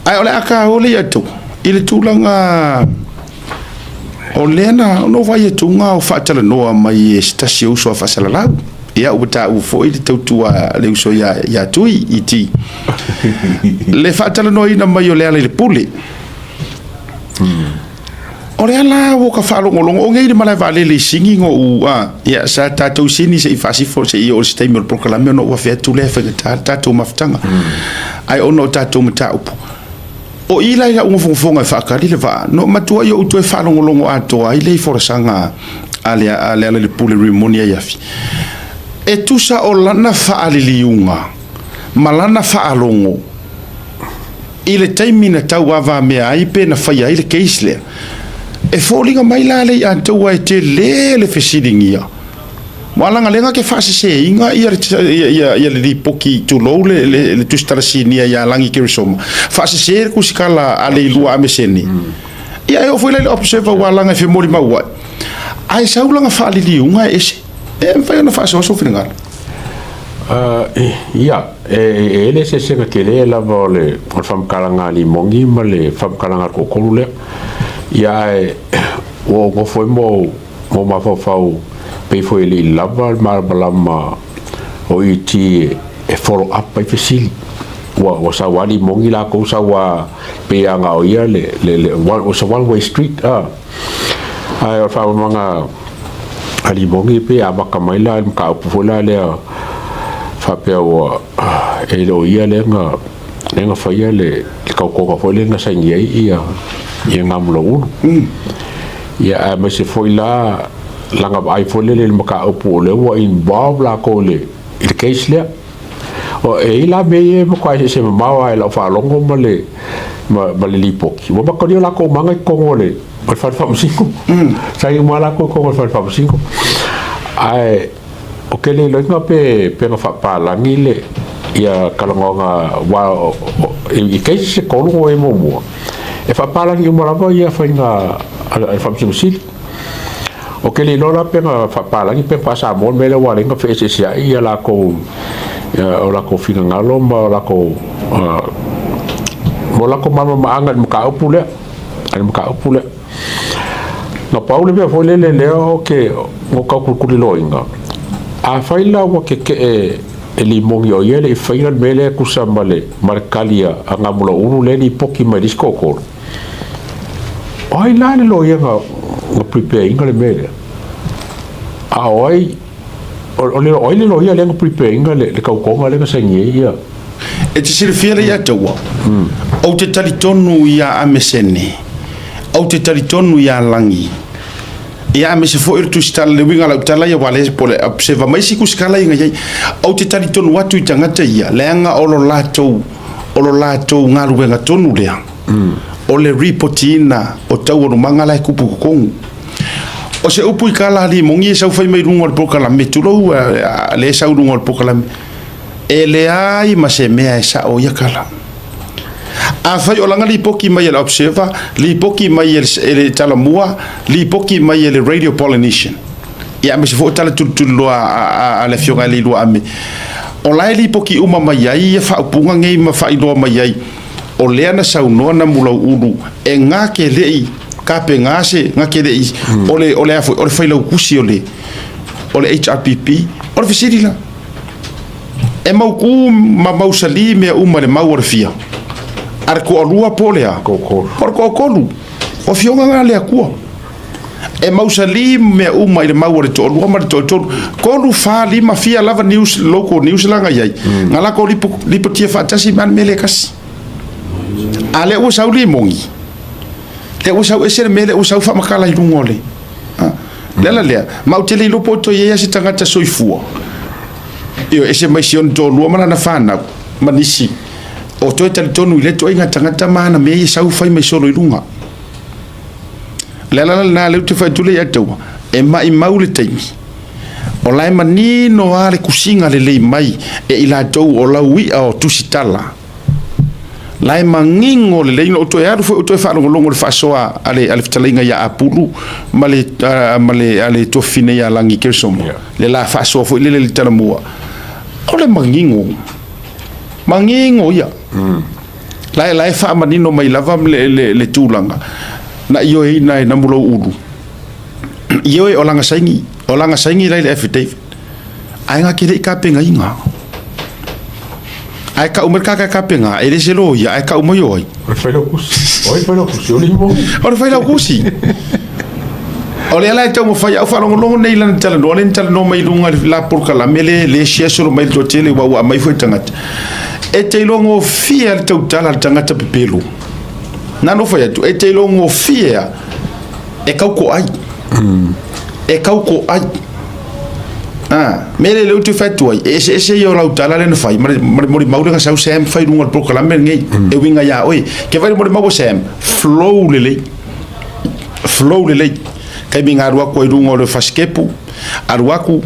ai ole aka ole atu ile tulanga olena no vai tu nga o fatala no mai stasio so fasala la ia uta u foi de tutua le so ya tui iti le fatala no ina mai ole le puli ore ala wo ka falo ngolongo o ngeire mala vale le singi ngo u ya sa tatu sini se fasi for se o sistema proclame no wa fe tu le fe tatu maftanga ai ono tatu mata upu o ila ila fonga fa ka le va no matua yo tu fa longo ato ai le forsanga ale le pule rimonia yafi e tu sa o lana fa ale liunga malana fa alongo ile taimina tau ava me ai pe na fa ile keisle e folinga mai la le anto wa te le fesiringia malanga lenga ke fase se inga ia le poki tu lo le tu strasinia ya langi ke som fase se ku skala ale lua meseni ia eu foi le observa walanga fe mori maua ai saulanga fa ali liunga ese e vai na fase so finga ia ele se ke le la vole por fam kalanga li mongi male fam kalanga ko kolule ia o foi mo ma fau pe foi li lava malama o iti e follow up pe facili wa sa wali mongi la ko sa wa pe anga o ia le o sa one way street ai fa manga ali mongi pe abaka mai la ka pola le fa pe o e lo ia le nga fa ia le ka ko fa le nga sa ia ngamlo ia ma se foi la langa ai foi le maka opo le wa involve la ko le il case le o e la be mo kwa se ma wa la fa longo male ma le lipoki mo ba ko la ko manga ko ngole por fa 5 sai mo la ko fa 5 ai o ke le lo nga pe na fa pa la ngile ia kalonga wa i case se ko ngo e mo e fa pa la ngi mo la va ia fa nga al fa sil o ke le lola pe fa pa la ngi pe pa sa mo me le wa le nga fe se ia la ko o la ko finga ngalo ma la ko mo la ko mama anga mo ka opule no paule be fo le o ke mo ka ku lo inga a fa ila wa ke e li mongi o yele fa ila mele ku sa male markalia anga mo lo unu le ni poki ma disco ko ai la le lo yenga o prepare inga le mele a oi o le lo ia le prepare inga le ka ko ma le sa ia e te sir fiera ia tawa o te talitonu ia amesene o te talitonu ia langi ia me se foi tu stal le winga la tala ia wale pole observa mai si ku skala inga ia o te talitonu watu i tangata ia lenga o lo lato ngaru wenga tonu lea o le reportina o tau o mangala e kupu kongu o se upu i kala li mongi e sau fai mai runga o pokala me tulo le sau runga o pokala e le ai ma se mea e sa o ia kala a fai o langa li poki mai e la observa li poki mai e le talamua li poki mai e le radio pollination ia me se fo tala tutulu a le fionga li lua ame o lai li poki uma mai ai e fa upunga ngei ma fa iloa mai ai o lea na saunoa na mulau ulu e ngā ke lei kape ngase ngā ke lei o le afo o le whailau kusi o le HRPP o le fisirila e mauku ma mausali mea uma le mau o le fia ar ko alua po lea por ko kolu o fionga ngā lea kua e mausali mea uma i le mau o le tolu ma le tolu kolu fa lima fia lava news local news langa iai ngā lako lipo tia fatasi man mele kasi ale o sau li mongi le o sau ese mele o sau fa makala i lungole le ma o tele lopo to ye se tangata soifua io ese mai sion to lo mana na fana manisi o to tele tonu le to inga tangata mana me sau fa mai solo i lunga na le te fa tule ya to e mai maule taimi o lai mani no ale kusinga le mai e ila to o la wi o tusitala lai mangingo le leino to ya fo to fa longo le fa soa ale fitalinga ya apulu male ale to fine ya langi kersom le la fa so fo le talamua o le mangingo ya lai fa manino mai lava le tulanga na io e na mulo ulu io e olanga saingi lai le affidavit ai nga kile ka penga inga ai ka umar ka penga e le selo ya ai ka umoyo ai oi fai la kusi ole ala tau mo fai au fa longo nei lan tala no mai lunga la por kala mele le sia solo mai to tele wa mai foi tangata e te longo fia tau tala tangata pepelu na no fai tu e te longo fia e kau ko ai mele le utu fai tu ai e se yo la tala le no fai mori maure nga sau sem fai lunga por kala mele ngai e winga ya oi ke vai mori mago sem flow le kai minga arua ko irungo le faskepu aruaku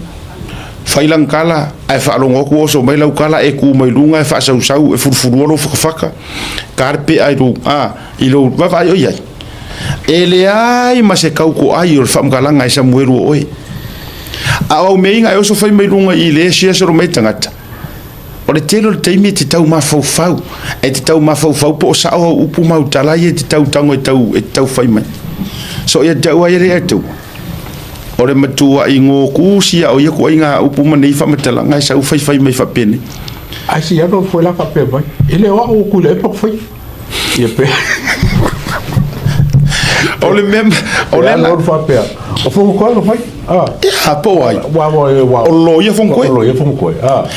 failang kala ai fa longo ko so mai lau kala e ku mai lunga e fa sau e furfuru no faka karpe ai ru ilo va vai oi ele ai ma se kau ko ai o fam kala ngai sa mueru oi au meinga e so fai mai lunga i le sia so mai tangata o le telo te mi te tau ma fau e te tau ma fau po sa o upu mau tala e te tau tango e tau fai mai so ia tau ai le tu ore matua ingo kusia o ia ko inga upu ma nei fa matala ngai sa fai mai fa pene ai si ya no foi la fa pe vai ele wa o ku le po foi ia pe ole mem ole la fa pe o fo ko fai po ai wa o lo ia fon ko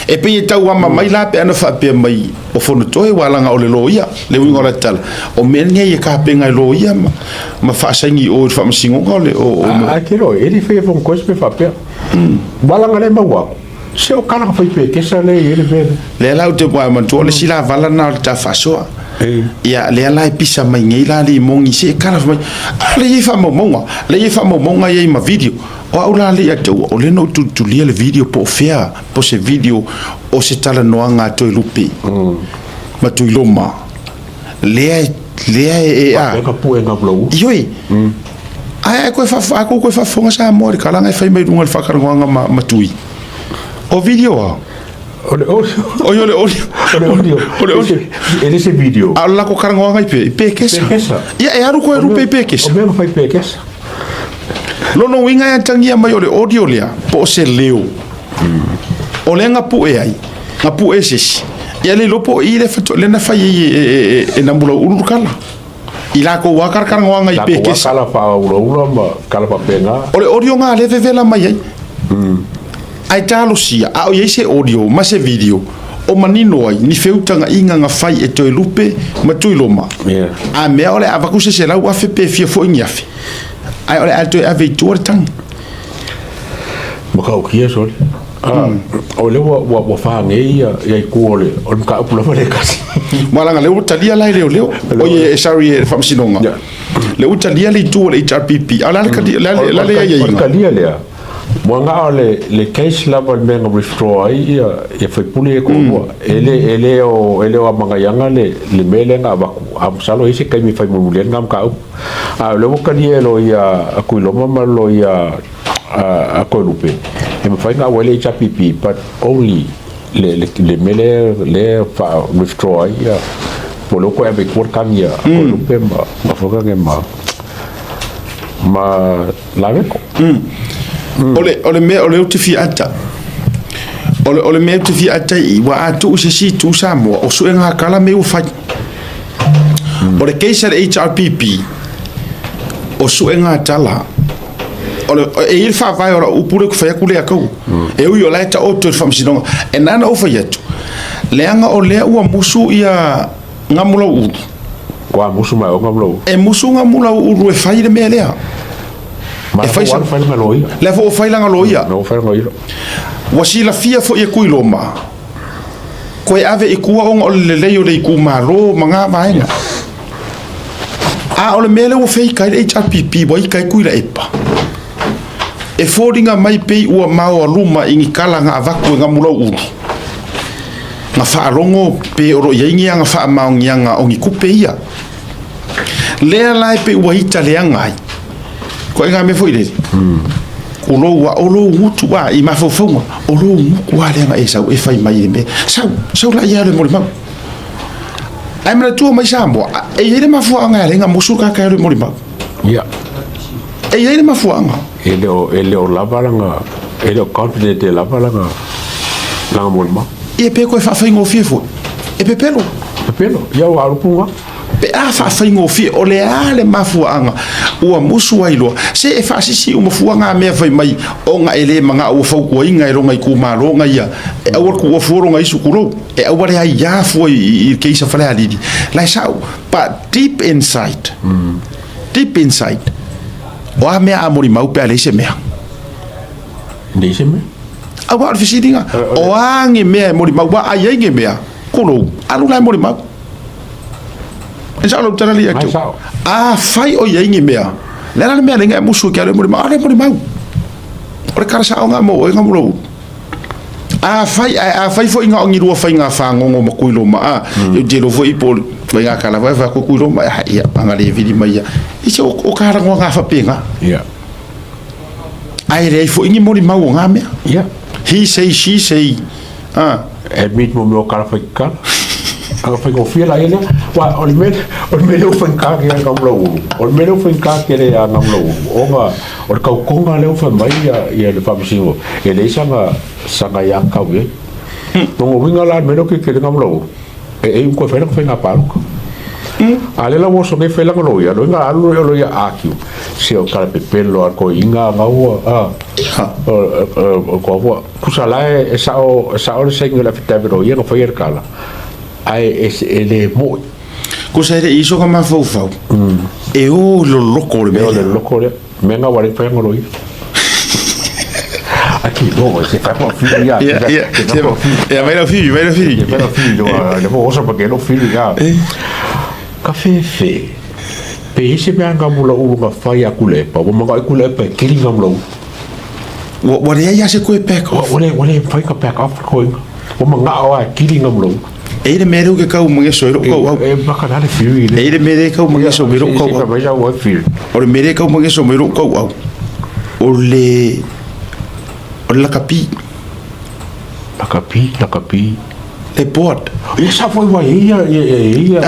e pe tau ama mai la pe ana fa pe mai o fo no toi wala nga o le lo ia le wingo la tal o men ngai ka pe ngai lo ia ma fa sangi o fa msingo ngole o ke lo ele fe fon ko pe fa pe wala nga le ma wa se o kana fa pe ke sa le ele be le la o te po ma to le sila vala na ta fa so ia le ala pisa mai ngai la le mongi se kana mai le fa mo monga ye ma video o aula le atu o le no tu lia le video po fea po se video o se tala noanga to lupi ma tu loma le ka pu nga blo yoi ai ko fa fonga sa mo kala ngai fai mai dunga fa karanga ma tui o video ele se video alla ko karanga ngai pe kesa ia e aru ko e rupe pe kesa o me fai pe kesa lono winga ya tangia mai ole audio lea po se leo ole nga pu e ai nga pu e sis ya le lopo i le fato le na fai e na mula uru kala ila ko wa kar ngwa ngai pe kes kala fa uru ma kala pa pena ole audio nga le vela mai ai talo sia a o yese audio ma se video o manino ai ni feutanga inga nga fai e toi lupe ma tuiloma a me ole avakusa se la wa fe pe fia fo nyafi ai ole alto ave tuor tang mo ka o kia so ole wa fa ngai ya ku ole on ka pula le kasi mala nga le utalia lai leo oye sorry fam sinonga le utalia le tu le HRPP ala la le ya ka dia le mo nga le case la bon men withdraw ya foi pule ko ele o manga yanga le mele nga ba am salo ise kai mi fai mo le ngam ka le mo ka dia lo ya ku lo mama lo ya a ko lupe e me fai nga wele HRPP but only le mele le fa withdraw ya polo ko ave ko kan ya ko lupe ma foka nge ma la ko ole uti fi ata ole me uti fi ata I wa atu si tu samo o su nga kala me u fa ole keisa HRPP o su nga tala ole e il fa vai ora upure ku fa ku le akau e u yo laita o to fam sinonga e nana o fa yetu le anga o le u musu ia ngamula u kwa musu ma o ngamula e musu ngamula u e fa ile me lea e fai sa fai nga loia le fo fai nga loia no fai nga loia wasila fia fo e kuiloma ko e ave e kua on le leio le ku malo manga vaenga ole mele o fei kai HRPP boy kai kuila epa e fodinga mai pei ua mau luma ingi kala nga avaku nga mula uru nga fa rongo pe oro yengi nga fa mau nga ongi kupe ia lea lai pe ua hita leanga ko nga me foi le olo mutu wa I mafofonga olo muku wa le nga e fai mai me sau la ia le mo ai mana tua mai Samoa e ele mafuanga lenga musuka ka ri morima ia e ele mafuanga ele o lavalanga ele o confident de lavalanga langa morima e pe ko fa faingo fifo e pe pelo ia o arupunga pe a fa faingo fi o le ale mafuanga ua musu ai lo se e fa sisi o mafuanga me fai mai o nga ele manga o fa ko inga ro ngai ku malo nga ia e o ku o foro ngai su kuro e o wale ai ya fo I ke isa fala ali la sa but deep inside o a me amori mau pe ale se me a wa fisidinga o ange me mori mau wa ai nge me kulo alu la mori mau e sa lo tana li atu a fai o ye nge me la me nga musu ke ale mori mau o le karasa o nga mo o nga mo a fai fo inga ngi ro fai nga fa ngo mo kuilo ma e je lo fo ipol vai nga kala vai fa ko kuilo ma ya panga le vidi mai I se o kara ngo nga fa penga ai re fo ingi mori mau nga me he say she say admit mo kara fa ka a fa ko fia la ele wa o me o fa ka ke nga mo o me o fa ka ke le nga mo o nga o ka ko nga le fa mai ya le fa bisingo ele sanga ya ka we no winga la me ke nga mo e ko fa nga pa ale la woso me fela ngolo ya lo nga alu lo ya akiu se o kala pe pelo ko inga ngau ko kusala e sa o le sengo la fita vero ya no foi kala ai ele mo ko se re iso ka ma fo e o lo loco le me nga wale fa ngolo aqui no se fa por filho ya vai no filho le vou usar porque no filho ya café fe pe ese me anga mula uga fai akule pa mo ga akule pa kilinga mula o re ya se ko pe ko o fai ka pe off ko o manga o kilinga mula e le mero ke ka o mange so ro ko e ba ka dale fiu e le mere ka o mange so mero ko o le mere ka o mange so mero ko o le la capi le port e sa foi vai ia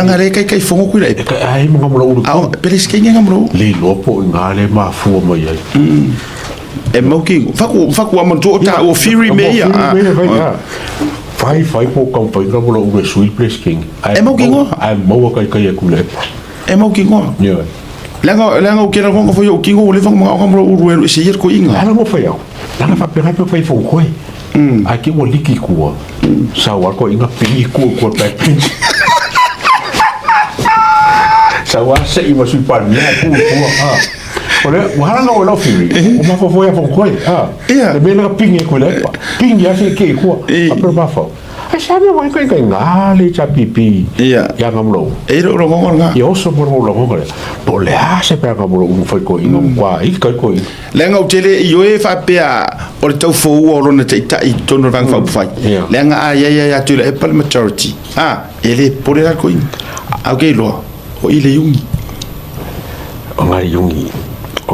angare kai fongo ku le ai mo ngam lo au peles ke ngam lo le lopo ngale ma fu mo ia e mo ki faku amon to ta o fury me ia fai po kom fai ngam lo u sui place king e mo ki ngo ai mo kai ku le e mo ki ngo ia langa o kera ngo foi o ki ngo le fang mo ngam lo u se yer ko inga ala mo fai au langa fa pe fai fo ko aqui o liki kua sa wa ko inga pili ko pa pin sa wa se I sui pa ni ku ole wa no lo firi o ma fo ya fo ko e me la pin ko le pin ya se ke ko a per ma fo ai sabe wa ko ngale cha pipi ya ngam lo e ro ngo nga yo so por lo ngo to le se pe ngam lo un foi ko inga kwa I ka ko lenga o tele yo e fa pe a o tau fo o ro na te I tono rang fa fai lenga ya tu le pal majority ele por el ko okay lo o ile yungi o ngari yungi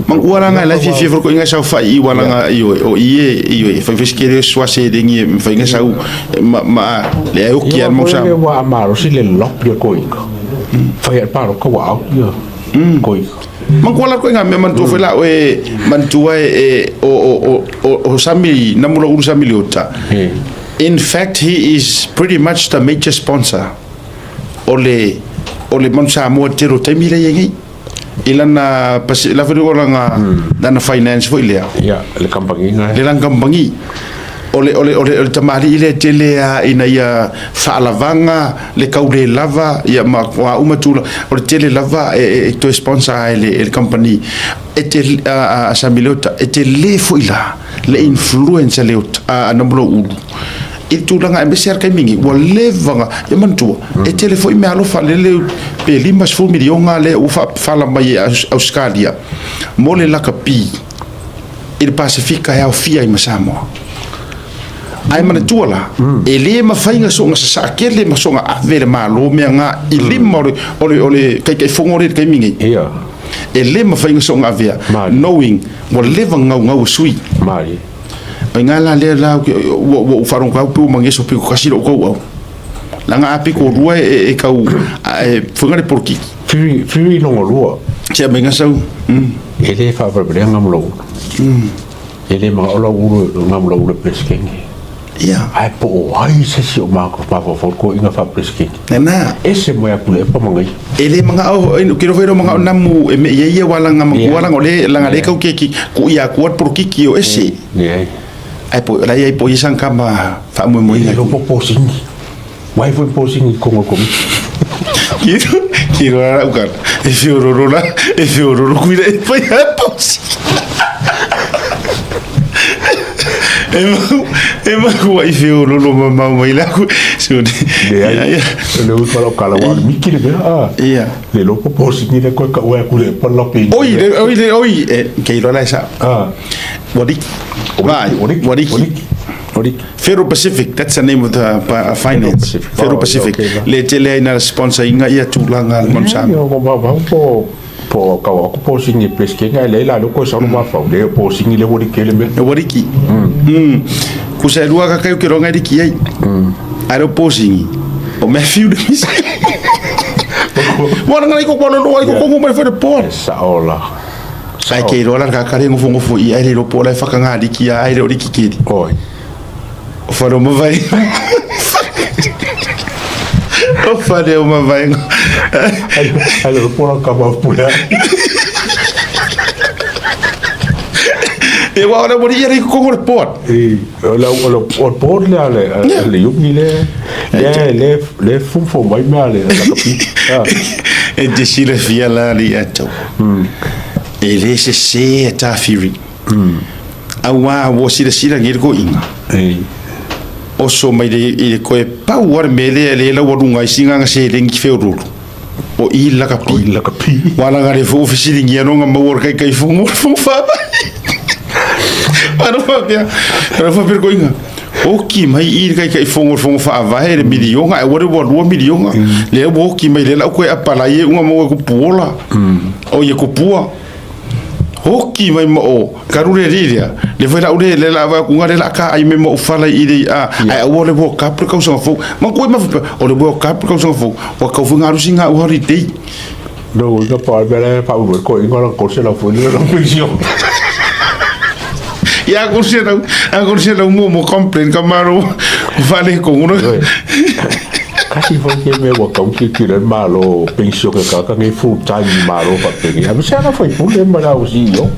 mang wala nga la fi ko inga sa fa I wala nga yo o ie fa fiskere so se de ngi fa inga sa ma le o ki al mo sa wa amaro si le lop de ko inga fa ya paro ko wa yo ko mang wala ko inga me man to fa la e man tu o sami na mo lo sami liota in fact he is pretty much the major sponsor ole man sa mo tero temile yengi ilana pas la fo nga dana finance fo ile ya le kampangi le lang kampangi ole tamari ile tele ina ya falavanga le kaule lava ya ma wa umatula ole tele lava to sponsor le company etel asamilota etel fo ila le influence le anamlo udu itu langa embeser kai mingi wa levanga ya mantua e telefone me alo falele pe limas fu milionga le u fa la mai Australia mole la capi il Pacifica ya fia I masamo ai mana tuala e le ma fainga so nga sa kele ma so nga vele malo me nga I lima ole kai fongore kai mingi e le ma fainga so nga via knowing wa levanga nga sui mari ngala le la wo faron ka pu mangeso pu kasi lo ko langa api ko rua e kau funga de porki firi longo lua tia menga sau ele fa problema ngamlo ele ma ola uru ngamlo uru peskengi ia ai po ai se si o ma fo ko inga fa peskengi na ese mo ya kule pa mangai ele manga o kiro fero manga namu e ye wala ngam wala ngole langa le kau keki ku ia ku porki ki o ese ai po la ia po isang kama fa mo mo lo po singi wai foi po singi ko ko kiro ara ukar e fiororo kuira e pa ia po Emma kuai fiororo mama mai la ku so le usa kala wa mikire ah ia le lo po singi le ko ka wa ku le pa lo pe oi kiro la sa Wadik. Fero Pacific, that's the name of the finance. Fero Pacific. Le tele na sponsor inga ia tulanga monsam. Po kawa ko po singi peske nga le la ko sa no ma fa le po singi le wori kele me. Wariki. Ku sa lua ka kai kironga diki ai. Aro po singi. O me fiu de mis. Wana ngai ko kono no ai ko ko mai fa de po. Sa ola. Sai ke rola ka kare ngofo I ai le po la fa kanga diki ai le diki kidi. Oi. O fa no ma vai. O fa de uma vai. Ai le po ka ba pula. E wa ora mori ia ko ko port. O port le yuki le fumfo mai male la capi. E de sira via la li ato. E le se ta firi. Awa wo sira ngir ko inga. O so mai de ko e pa war mele le la wodunga singa se lengi feuru. O I la capi. Wala ngare fu ofisiri ngia no nga mawor kai fu fa. Ano fa per ko inga. O ki mai I kai fongo fa vai de milionga e wore wo milionga. Le wo ki mai le la ko apala ye unha mo ko pola. O ye ko pua. Hoki mai mo karure riria le foi la ure le la va ku ngare la ka ai me mo fala I ai o le bo ka pro ka so fo ma ko ma o le bo ka pro ka so fo o ka fu ngaru singa o ri dei no ga pa bele pa u ko ingora ko se la fo le la pension ya ko se la mo complain kamaro vale ko uno kasi foi que me o cão que tira malo pensou que cá que full time malo para pegar mas já não foi problema lá o senhor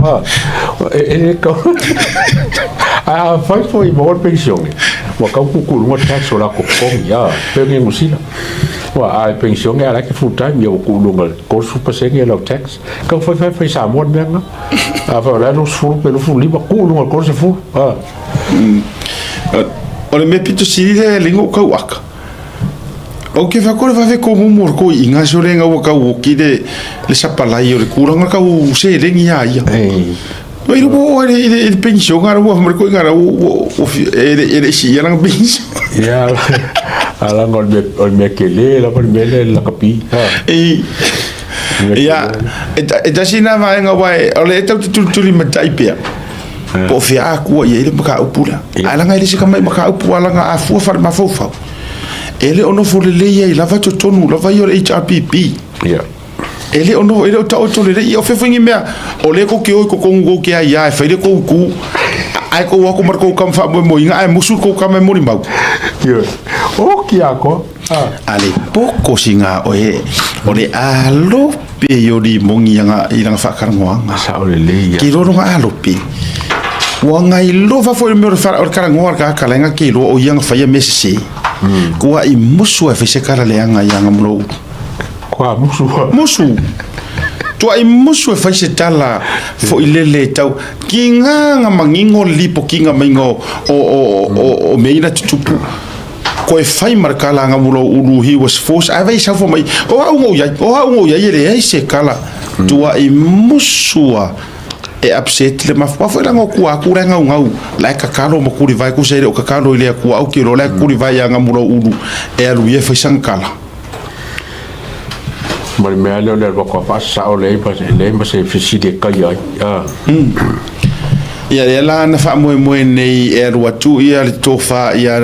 ele foi bom pensão o cão cucuru uma taxa lá com já peguei no sino a pensão era que full time eu cucuru com super segue lá o tax cão foi samor mesmo a falar nos full pelo full livre cucuru com full olha me pito siri lingo kawaka o ke fa ko va ve ko humor ko inga sorenga o ka o ki de le sapalai o kuranga ka o se rengi ia Wai rupo ele pensou ngara o amor ko ngara o ele si yang pensou ya ala ngol me kele la por mele la kapi ya eta sina vai nga vai ole eta tu li matai pe po fia ku ia ele maka upula ala nga ele se kamai maka upula nga afu far ma fofa ele ono folele ia lava tonu lava yo HRPP ya ele ono ele ta o tole ia fefingi mea ole ko ke o ko kongo ke ia fa ile ko ku ai ko wa ko mar ko kam fa mo inga ai musul ko kam mo rimau yo o ki ako ale poko singa ole alo pe yo di mongi nga irang fa karangoanga sa ole le ya ki ro nga alo pe wanga I lova fo me fa or karangoa ka kalenga ki lo o yang fa ya messi ko ai musu fa se kara le anga yang mlo kwa musu tu ai musu fa se tala fo ilele tau kinga mangingo lipo kinga maingo o meina tupu ko e fai markala nga mulo ulu he was forced ai vai sa fo mai o ya ele ai se kala tu ai musu e upset le mafa foi rango ku akura ngau la kakalo mo kuri vai ku se o kakalo ile ku au ki ro la kuri vai nga mulo ulu e alu ye fa sankala Mari mea leo leo wako pasa o le se fisi de kai ai. ia la na fa mo nei e rua tu ia le tofa ia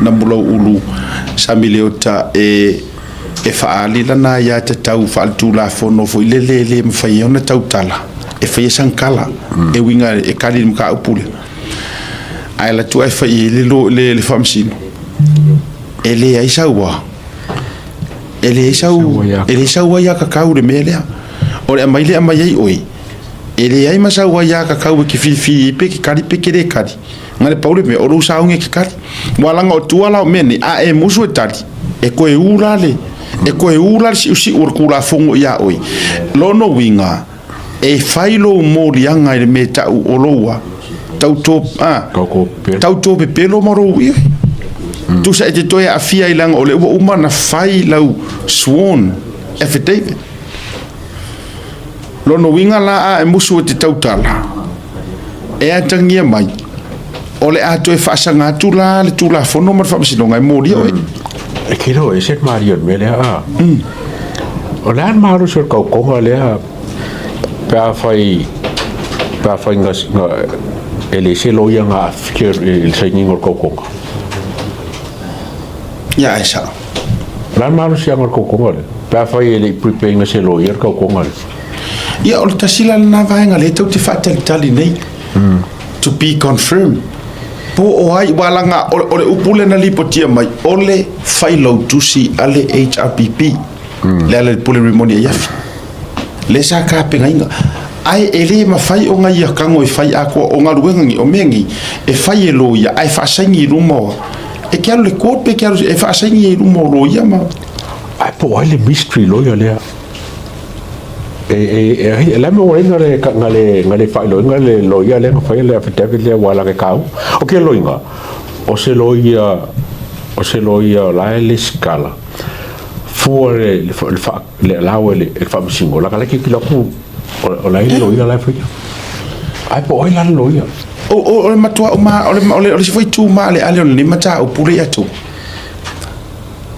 na mulo ulu samileota e fa ali lana ia te tau fa tu la fono fo le mfai ona tau tala e fa sankala e winga e kali mka upule ai la tu e fa le famsino ele ai sawa ele sawa ya kakau de melea ore mai le mai ai oi ele ai masawa ya kakau ki fifi pe ki kali pe ki re kali ngale paule me oro saunge ki kali walanga o tuala o meni a e musu tali e ko e urale si urkula fongo ya oi lono winga e failo morianga ile meta oloa tau pe pelo moro i tu sa te toya afia ilang ole uma na fai lau sworn affidavit lono winga la a musu te tautala e atangia mai ole a to e fasanga tula le tula fono mar fa sinonga e mori oi e kilo e set mario mele a ole an maru sur ko le a pa fai ngas ele se lo yanga fiker il singing or ko ya esa lan maru se ngor ko le pa fai ele preparing se lo yer ko le ia o tasila na vaenga le tau te fatel tali nei to be confirmed po o ai walanga ole upule na lipotia mai ole failo tusi ale HRPP le ale pule remoni ya le sa ka penga ai ele ma fai o ngai ka ngoi fai ako o ngaruengi o mengi e fai lo ya ai fa sangi rumo e quero le corpo e quero e fa sangi rumo lo ya ma ai po ai le mystery lo ya le la me ore ngale fai lo ngale lo ya le fai le affidavit le wala ke kau o ke lo inga o se lo ya la le scala fuore le lawele e fa singo la kala ke kilo ku o la lo ya la fai ai po ai la lo ya o matua o se foi tu ma le ale ni mata o pule ya tu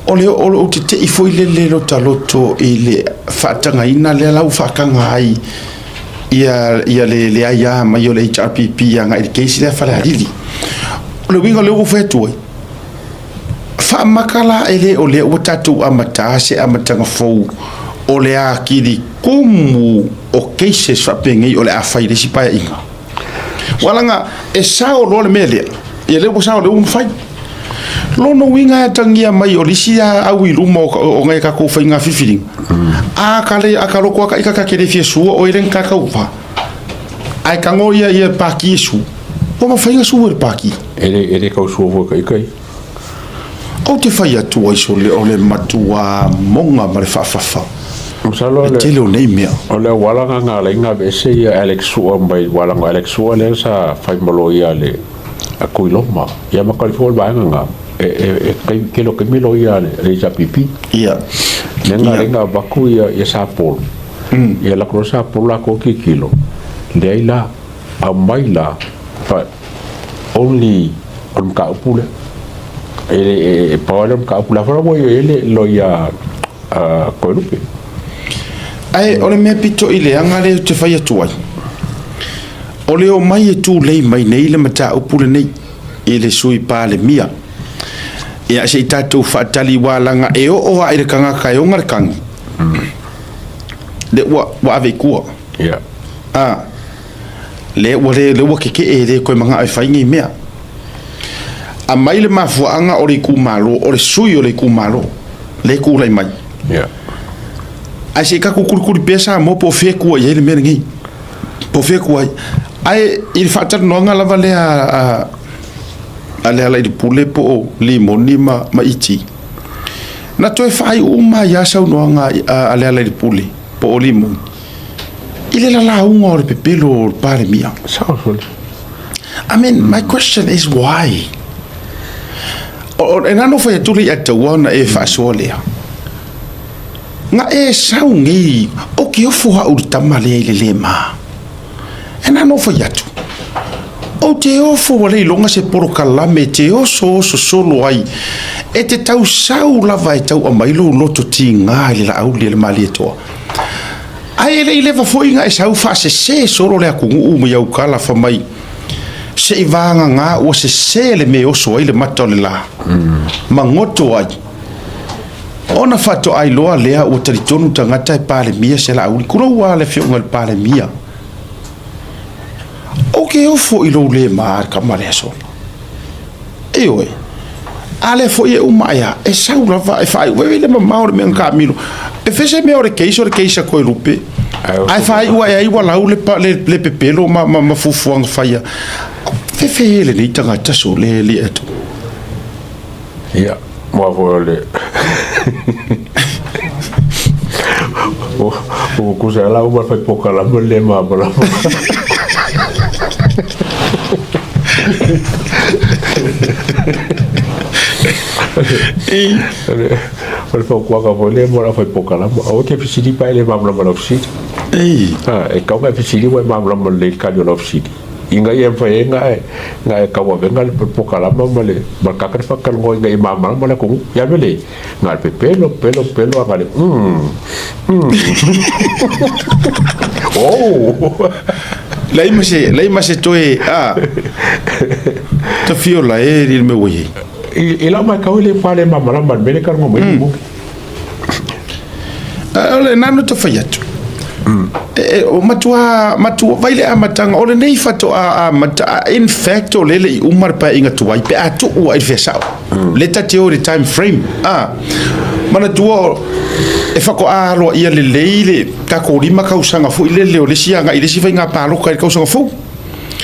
o te i foi le loto i le whaatanga ina le lau whakanga ai ia le aia mai o le HRPP a ngai keisi le whare harili o le winga le uwha tuai whaamakala e le o le ua tatu amata se amatanga fau o le a kiri kumu o keise swapengei o le a whaire si paia inga walanga e sao lo le mele ia le ua sao le umwhai lono winga tangia mai o lisia au i rumo o ngai ka ko fainga fifiring a kale a kalo ko ka kere fie su o iren ka ka upa ai ka ngoia ia paki su o ma fainga su er paki ele ka su vo kai o te fai atu ai so le ole matua monga mare fa Salo le tele o nei mea o le wala nga lenga be se Alex su mai wala nga Alex su le sa fai malo ia le a kuiloma ia ma kalifol ba nga ke lo que me lo ia le japipi ia lenga baku ia sa pol ia la crosa por la ko kilo de ahí la a maila but only on ka pule pa ka pula fora mo ele lo ia ko lupe ai ole me pito ile anga le te fai atu ai ole o mai tu le mai nei le mata o pule nei ele sui pa le mia ia se tatu fatali walanga e o ai kanga kai o ngar kang de wa ave ku ia le wa ke e le ko manga ai fai ngi mea a mai le mafuanga o le ku malo o le sui o le ku malo le ku lai mai ia ai se ka ku pesa mo po fe ku ai le mengi po fe ku ai il fatar no nga lava le ale ala di pule po limoni ma iti na to fai uma ya sa no nga ale ala di pule po limon ile la unga o pepelo pare mia I mean my question is why o enano foi tu li at one e fa sole nga e sa ngi o ke o fo u tamale le ma enano foi atu o te ofo wale longa se poro kalame te oso solo ai e te tau sau lava e tau amailo loto ti ngā le la au le mali e toa ai le va foi nga sa fa se solo le ku u ya ukala fa mai se ivanga nga o se le me o so ile matole la mangoto ai ona fato ai loa lea o talitonu tangata e pale mia se la uli kuro wa le fio ngal pale mia okay o fo ilo le mar kamale so ewe ale fo ye umaya e saula va e fai we le maure me camilo e fese me ore keisa ko rupe ai fai wa ai wala le pepelo ma fufu ang faia fe le ni tangata so le eto ya mo vole o kusa la uma fai poca la le ma bola Por favor, quando vole mora fai poca la o che fisili pa le mamla ma ofsiti e ka ma fisili wa mamla ma le ka yo ofsiti inga ye fai nga ka wa venga le poca la ma le ma ka fa ka ngo inga mamla ma le ko ya vele nga pelo ngale oh lei ma se toe ta fiola e il me woye e la ma ka le pale mamla ma bele ka ngo mo ole nanu to fayatu o matua vai le amatanga ole nei fato mata in fact ole le umar pa inga tuai pe atu o ai fesao le tateo the time frame mana tuo e fako alo ia le leile ka ko lima kausanga fu ile le ole sianga ile si fainga pa lo ka kausanga fu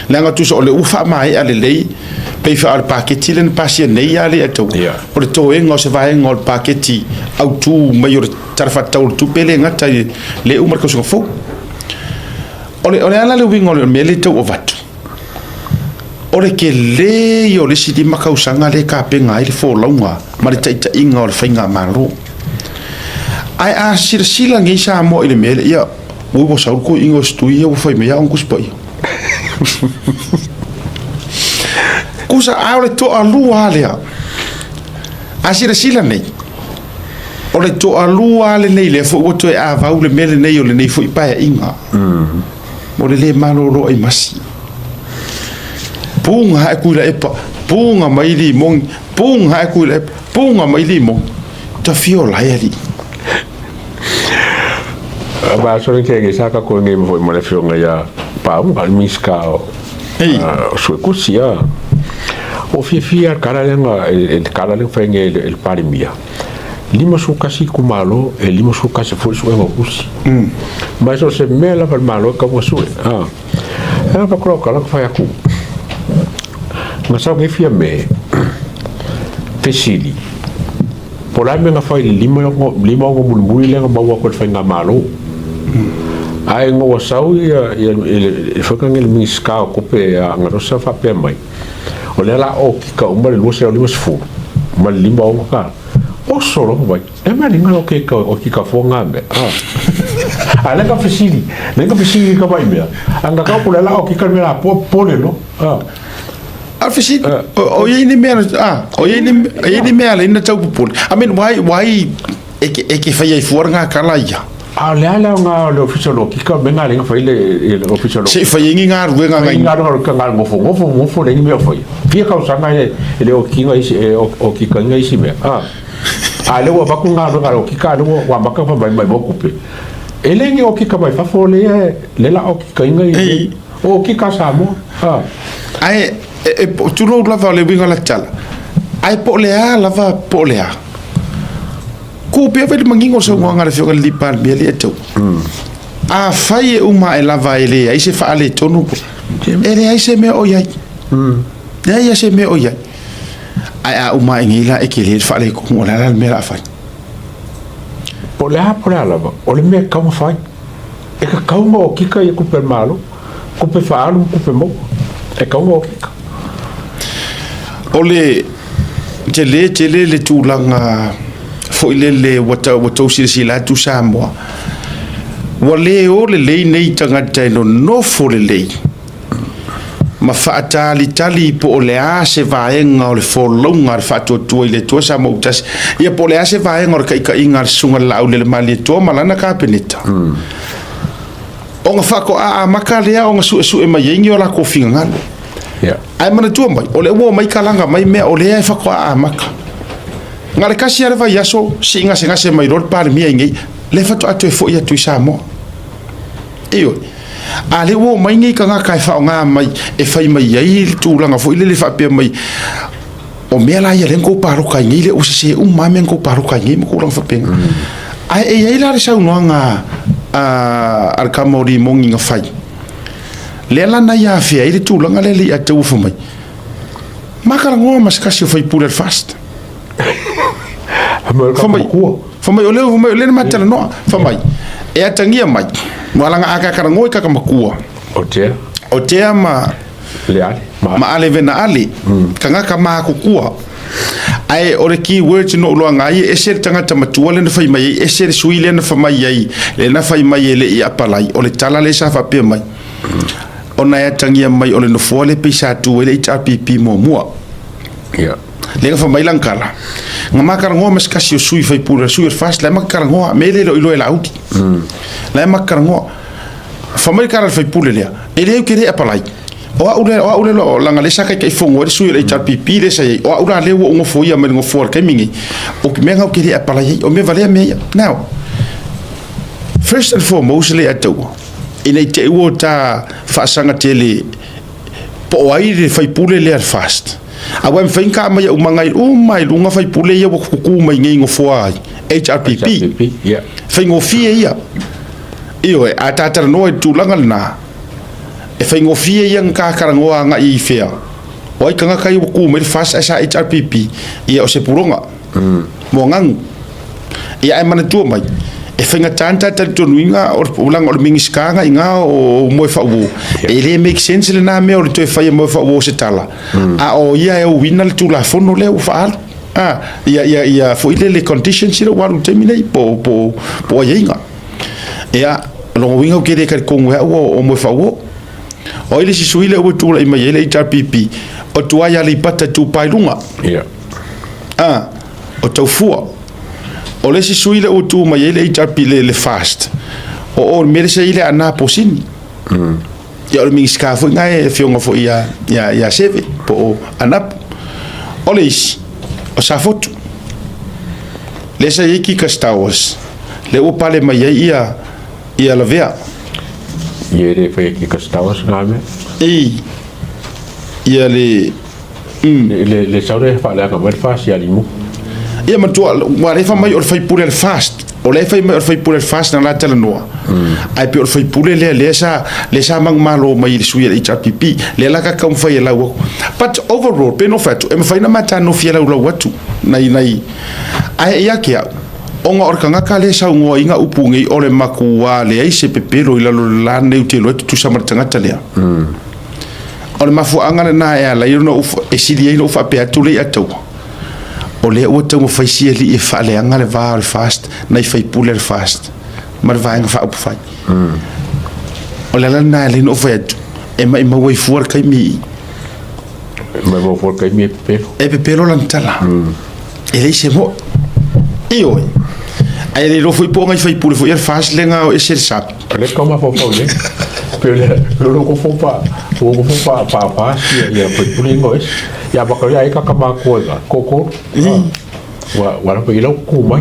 langa tu so le ufa mai ale lei pe fa al paketi len pasia nei ale ato por to engo se vai ngol paketi au tu mayor tarfa taul tu pele ngata le umar kausanga fu ole ala le wingo le mele to ovatu ole ke le yo le sidi makausanga le ka pe ngai le fo longa mari taita inga ole fainga maro ai a sila ngai sa mo ile mele ia wo bo sa ko ingo stui wo foi me ya on kuspai kusa ole to alua le a sila nei ole to alua le nei le fo wo to a va le mele nei ole nei foi pa inga mo le malolo ai masi punga ha kula epa punga mai li mong punga ha kula punga mai li mong ta fiola ali ba so ke saka ko ngi mo le fionga ya pa un al miska so kusia o fia cara lenga el cara le fenge el parimia lima su kasi kumalo e lima su kasi fo su ngo kusi mas o se mela per malo ka mo su pa kro ka la fa ya ku ma sa ke fia me pesili pola me nga fa lima ngo bulbuli le nga ba ko fa nga malo ai ngo sa ya e fa ka ngel miska ko pe nga ro sa fa pe mai o le la o ki ka o ma le lo se o lima fu ma lima o ka o solo vai e ma linga o ke o ki ka fo ngambe ale ka fisili ka vai me anga ka pula la o ki ka me la pole no a fisili o ye ni me o ye ni me ale na tau pole I mean why e ke fa ye for nga kala ya ale nga le official o ki ka me nga linga fa le official se fa ye nga ru nga ka nga mo fo le ni me fo fia ka sa nga le o ki nga o ki ka nga isi me ale wa bakunga ro ki ka ro wa maka fa mai bo kupe elenge o ki ka mai fa fo le la o ki ka ngai o ki ka sa mo ai tu lo lava le winga la tala ai po le lava po le ku pe ve mangingo so nga le fio li par bi le to a fai uma e lava ele ai se fa le tonu ele ai se me o yai ai se me o yai ai a uma ngila e ke le fa le ko la me la fa po la lava o le me ka mo fa e ka mo ki ka e ku per malo ku pe fa lu ku pe mo e ka mo ki ole tele le tulanga fo ile wata sila tu samwa wale o le nei tanga tino no fo le ma fata tali po le a se vaenga o le fo longa fa to ile to sa mo tas ia po le a se vaenga o ka inga sunga la o le mali to malana ka penita nga whako a maka lea o nga su e mai ingi o la ko finga ngalo. Ai mana tua mai, o le ua mai kalanga mai mea o lea e whako a maka. Ngā le kasi arewa yaso, si ngase mai rol pāle mia ingi, le whato atu e fo ia tui sa moa. Iyo, a le ua mai ngi ka ngā kai whao ngā mai, e whai mai iai tūlanga fo ile le whapea mai, o mea la ia lenko pāroka ingi, le usi se mame lenko pāroka ingi, mo kūranga whapenga. Ai e iai la re sau noa ngā Alkamauri mongi ngā whai. Le lana ia fea, ile tūlanga le li a tau whamai. Makara ngoa maskasi o whai pūre fast. Famai o leo famai o leo matala noa famai e atangia mai moalanga aka kara ngoi kaka makua o tea ma ale vena ale kanga ka ma kukua ai ore ki words no loanga ai e ser tangata matua le na fai mai e ser sui le na famai ai le na fai mai le i apalai o le tala le sa fa pe mai ona e atangia mai o le no fole pe sa tu le HRPP mo mua le fa mai lankala nga makara ngoa maskasi o sui fai pura sui fast la makara ngoa mele lo ilo ela auti la makara ngoa fa mai kara fai pula le ele ke re apalai o ule lo langa le saka kai fongo le sui le HRPP le sai o ura le wo ngofo ia me ngofo kai mingi o ke menga ke re apalai o me vale me now first and foremost le ato ina te wo ta fa sanga tele po ai le fai pula le fast awa me fainka mai o mangai o mai lunga fai pule ia wo ku mai ngai ngo foa HRPP faingo fie ia io e atata no e tulanga na e faingo fie ia nga karango nga I fea o ai kanga kai ku mai fast asa HRPP ia o se puronga mo ngang ia ai mana tu mai e fainga tanta tunuinga o langa o mingiskanga inga o mo fa wo ele make sense le na me o to fa mo fa wo se tala a o ia e o winal tu la fono le o fa ia fo ile le conditions ile wa terminate po inga ia lo winga ke de ka kongo o mo fa wo o ile si suile o tu la mai ele HRPP o tu ia le pata tu pailunga o tau fua o le si suile o tu mai ele HRP le fast o mere se ile ana posini ya o mi ska fo ngai fionga fo ia seve po anap o le isi o sa foto le sa iki ka Star Wars le o pale mai ia la vea ye fa iki ka Star Wars ngame ia le saure fa la ka ver fast ya limu ia matua wa le fa mai o fai pure fast o le fai mai o fai pure fast na la tele noa ai pe o fai pure le sa mang malo mai sui le HRPP le la ka kam fai la wo but overall pe no fatu e me fai na mata no fiela la watu nai ai ia ke onga orkanga ka le sa ngo inga upungi o le makuwa le ai se pepero ila lo la ne utelo tu sa martanga tale o le mafu anga na ya la no e sidi no fa pe atu le atu o le o tau fai sia li e fa le anga le va fast nei fai pule fast mar va nga fa op fai o le na le no fa e mai mo fuor kai mi pero lan tala e le se mo io ai le lo fai po ngai fai pule foi fast le nga e ser sap le como fo le pero lo fo pa ya fai pule ngoi ya bakari ai ka kama koko wa pe ilo kuma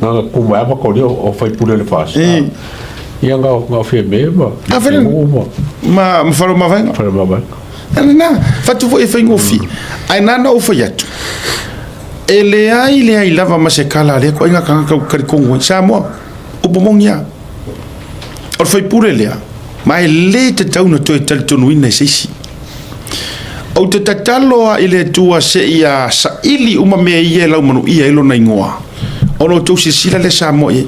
nga kuma ba ko o fai pule le fast ia nga fe me ma faro ma venga na fatu fo e fai ngofi ai nana o fai atu ele ai lava ma se kala le ko inga kanga ka kongo sa mo o bomongia o fai pule le mai le te tau no to tal tonu ina sisi o te tatalo a ile tua se ia sa ili uma me ia lau manu ia ilo na ingoa o no tau se sila le sa mo e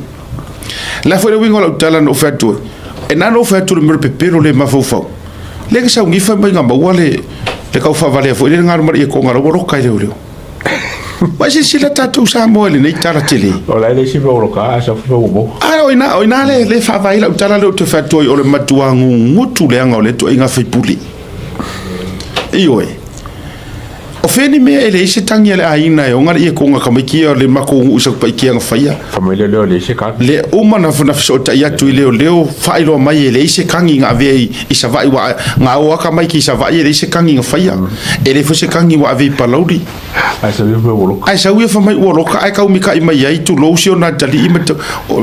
la fo le wingo la tala no fatu e na no fatu le mer pepero le mafofo le ke sa ungi fa mai ngamba wale le ka fa vale fo le ngar mar e ko ngar ro kai le mas se sila tatu sa mo le nei tala tele o la le si ro ka sa fo bo o ina le fa vai la tala le te fatu o le matuangu ngutu le anga o le to inga fai puli io o feni me ele ise tangi le aina e onga ia konga kamakia le mako usa pa ikia nga faia famile leo le ise ka le uma na funa so ta ia tu leo failo mai ele ise kangi nga ve isa vai wa nga o ka mai ki isa vai ele ise kangi nga faia ele fo se kangi wa ve palaudi ai sa we wolo ai sa we fa mai wolo ka ai ka umi ka mai ai tu lo sio na tali ima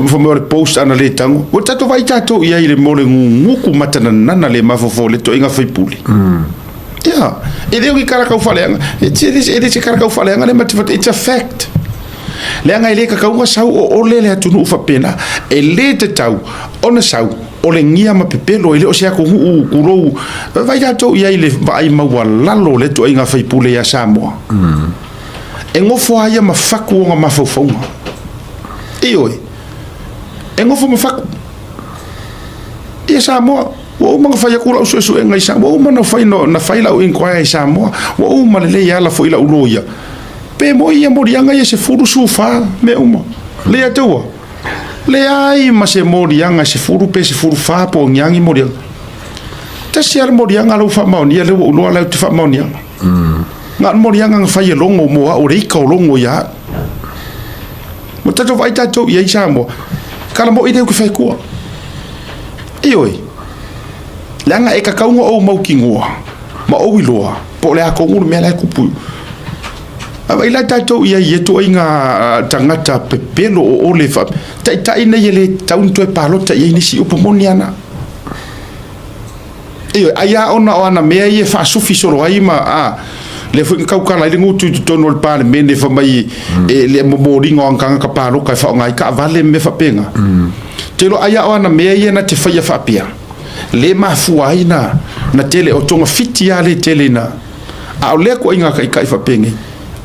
fa mo post ana le tango o tato vai tato ia ile mo le nguku matana nana le mafofo le to inga fai puli yeah, ele o cara kau falenga. Ele se cara kau falenga le matifat. It's a fact. Lenga ele ka kau sau o le atunu fa pena. Ele te tau ona sau o le ngia ma pepelo ele o se ko uro. Vai ga to ia ile vai ma walalo le to inga fai pule ya Samoa. E ngofo ia ma faku nga ma fofonga. Ioi. E ngofo ma faku. Ia Samoa. Wo mga faya kula usu ngai sa wo mana fai no na fai la o inquire sa mo wo mana le ya la foi la uloia pe mo ia morianga ia se furu sufa me uma le atua le ai ma se morianga se furu pe se furu fa po nyangi morianga ta se ar morianga lo fa maonia le wo lo la te fa maonia nga morianga nga fai longo mo o re ka longo ya mo ta vai ta to ia sa mo kala mo ide ko fai ko ioi langa e ka kaunga o mau kingoa ma o wiloa po le ako nguru me la kupu ava ila tato ia yeto inga tangata pepelo o le fa ta ina yele taun to palota ia ni si opomoniana e aya ona ona me ia fa sufi solo ai ma le fu ka kala le ngutu to no pa me ne fa mai e le mo ringo anga ka palo ka fa ngai ka vale me fa penga te lo aya ona me ia na te fa ia fa pia le mafuaina na tele o tonga fiti ale tele na a o le ko inga kai fa penge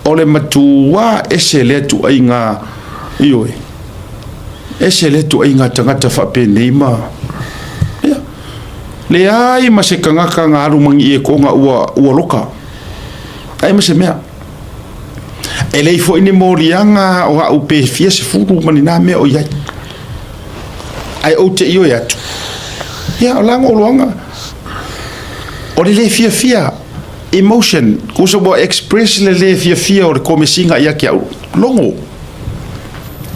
o le matua ese le tu inga ioi ese le tu inga tangata fa pene ma le ai ma se kanga kanga aru mangi e ko nga ua loka ai ma se mea e le fo ini morianga o a upe fia se furu mani na me o ia ai o te ioi atu ya lang o longa o le fia emotion ko so bo express le fia o come singa ia ki longo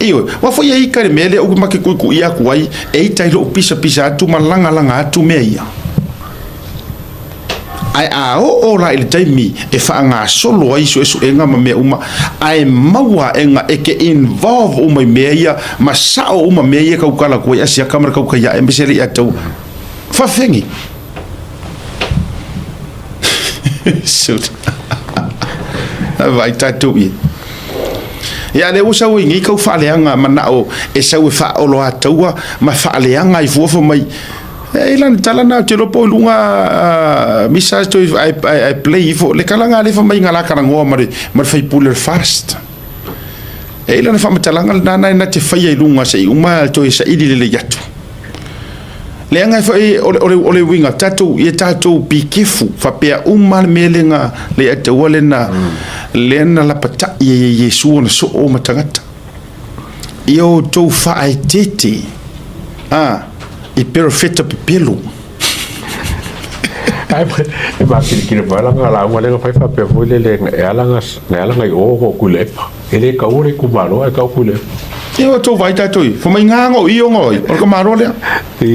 io wa foi ai ka mele o ma ke ku ia ku ai e tai lo pisa tu malanga langa tu meia ai o la il taimi e fa nga solo ai so enga ma me uma ai maua enga e ke involve uma meia ma sa uma meia ka kala ko ia sia kamera ka ia embeseli atu fa fengi sut vai tatu ya le usa o ngi ka fa leanga mana o e sa o fa o lo atua ma fa leanga i fofo mai e lan talana te lo po lunga misa to I play fo le kalanga le fa mai ngala kana ngo ma fa puller fast e lan fa matalanga na te fa i lunga sei uma to sa idi le yatu le anga fa ole winga tatu ye tatu be careful fa pe mal melenga le ate walena le na la pata ye su na so o matangata io to fa ai tete e perfetto pelo ai e ba ki bala ngala ngale fa fa pe vole le alanga i o ku le ele ka ore ku malo ka ku le io to vai tatu fo mai ngango io ngoi o ka maro le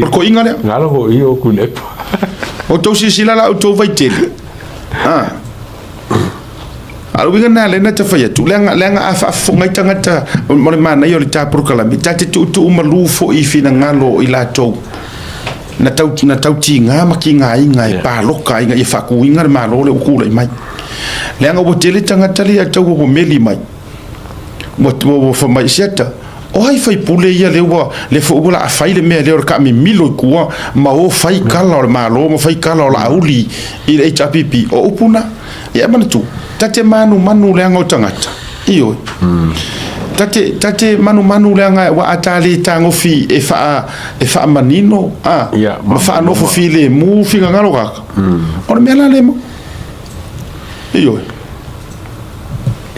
o ko inga le ngalo ho io ku le o to si sila la o to vai tele alu winga na le na te fa tu lenga afa fo ngai tangata mo le mana io le ta pro kala mi ta te tu malu fo i fina ngalo i la to na tau tinga makinga inga e pa loka inga e fa ku inga ma lo le ku le mai lenga o tele tangata le ta o meli mai mo fa mai seta o ai fai pule ia le wa le fo bula fai le me le ka mi milo ku ma o fai kala ma lo mo fai kala la uli i le HPP o puna ia mana tu tate manu le anga tangata io tate manu le anga wa atali tango fi e fa manino ma fa no fo fi le mu fi ngalo ka o me la le mo io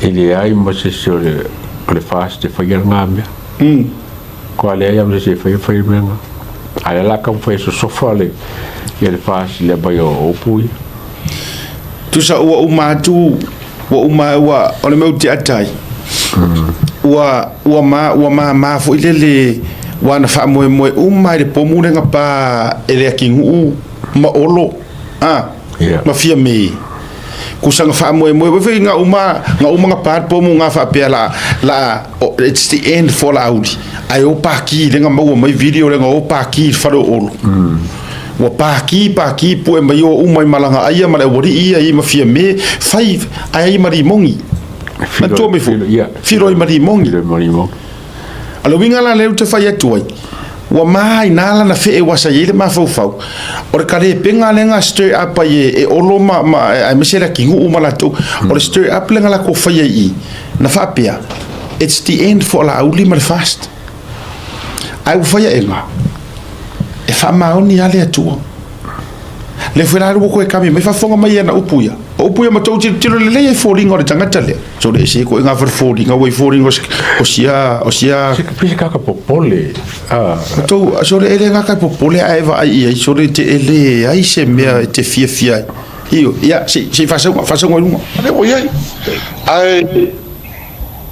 ele ai mo se le fast fa ngambia ko ale ya mo se fa menga ala la kam fa so fale le fast le bayo o pui tu sa o matu wa uma wa ole mau te atai wa ma fo ile wa na fa mo uma le pomu nga pa ele kingu ma olo ma fia me kusang fa mo we nga uma nga pa pomu nga fa pe la it's the end for out ai o pa ki le nga mo mai video le nga o pa ki fa do olo wa pa ki po e mai o uma malanga ai ma le wori ia i ma fia me 5 ai ma ri mongi ma to me fu firo i ma ri mongi alo winga la le te fa ya tuai wa mai nala na fe e wasa ile ma fau o le kare penga lenga stir up e olo ma ai me sera kingu uma la to o le stir up lenga la ko fa i na fa pia it's the end for la uli ma fast ai u fa ya enga e fa ma oni ale atu le foi la ko e kami me fa fonga mai na upuya ma tau tiro le e falling o le tangata le so le se ko nga for falling o falling o sia se que pisa ka popole to so le nga ka popole ai va ai so le te ele ai se me te fia io ya si fa so ngoi ale o ia ai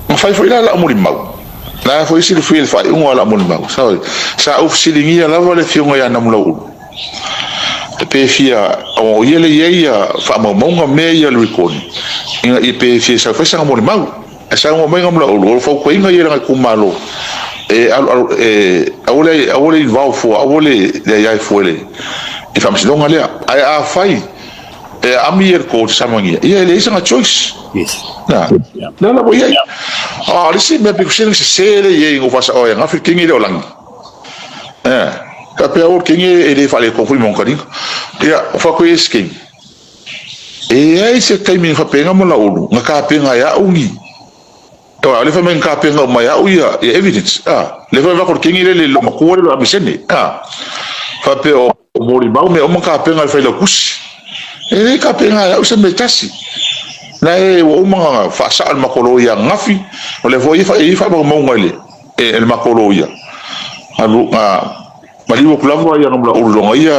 ma fai foi la mo limau la foi si le foi fa un la mo limau sa ofisilingia la vale fionga ya na mlo pe fia o yele ia fa monga me ia recording inga i pe fia sa fa sa mo mau sa mo me ngam lo fo ko inga ia ku malo awole va fo awole le ia fo le i fam sidonga le ai a fai amier ko sa mangia ia le isa choice yes na bo ia lisi me pe kusen se le ia ngo fa sa o nga fi kingi le olang Tapi awak kini ele fale confirme mon kadi ya fa ko esking ai se kai min fa penga mo la ulu nga ka penga ya ungi to ale fa men ka penga ma ya uya evidence le fa ko kini le lo ko leamisene fa pe o mori ba me o mo ka penga fa le kus ele ka penga ya se metasi na o mo fa sa al makolo ya ngafi o le vo fa mo ngale el makolo ya alu mali wo kulango ya ngomla ulonga ia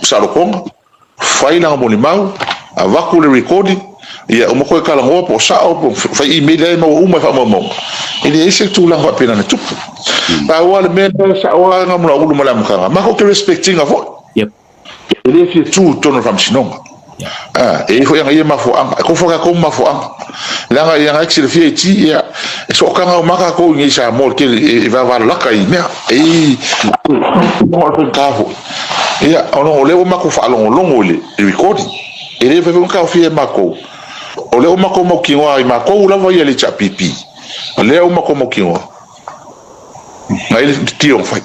salokong faila ngomoni mau avaku le recording ia umoko kala ngopo sao fa email ma uma fa mo ini ese tulang fa pena na tupu ba wala mena sa wa ngomla ulu mala mkanga mako ke respecting avo ele fi tu tono fam sinonga e fo yang ia ma fo am ko fo ka ko ma fo am langa yang axil fi ti ya so kanga maka ko ngi sa mol ke va la kai me mo ko ka fo ya ono le o mako fa longo le recording ele fa ka fi mako o le o mako mo kinwa i mako la va ile cha pipi le o mako mo kinwa ngai ti on fa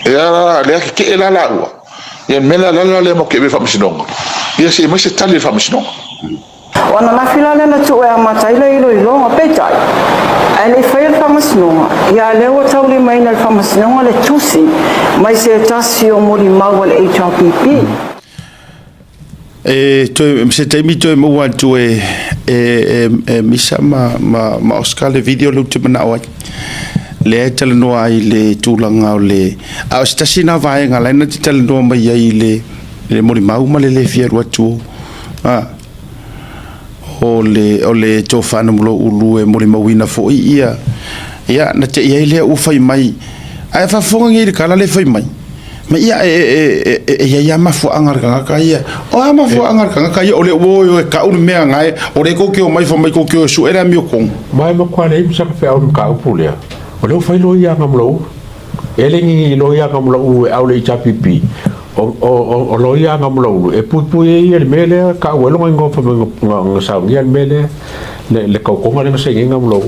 ya le ke la ya mela la le mo ke be fa msinonga ya se mo se tali fa msinonga wana la fila le na tu e matai le ilo nga petai ele fail famasnonga ya le o tau le mai na famasnonga le tusi mai se tasi o mori mau le HRPP se te mito mo wa tu misa ma Oscar le video lu te mana wa le tele no ai le tulanga le a stasi na vai nga le na tele no mai ai le mori mau ma le fier wa tu o le tofana mulo ulu e mori mawina fo ia na te ia le u fai mai ai fa fonga ngi kala le fai mai ma ia ia ma fo angar ka ia o ma fo angar ka ia o le o ka u me ngai o le ko ke o mai fo mai ko ke su era mi ko mai ma kwa nei sa fa o ka u le o le fai lo ia ngamlo ele ngi lo ia ngamlo u au le chapipi o lo ia ngamlo e pupu e le mele ka welo ngo fa ngo sa ngi mele le ko ko ngale se ngamlo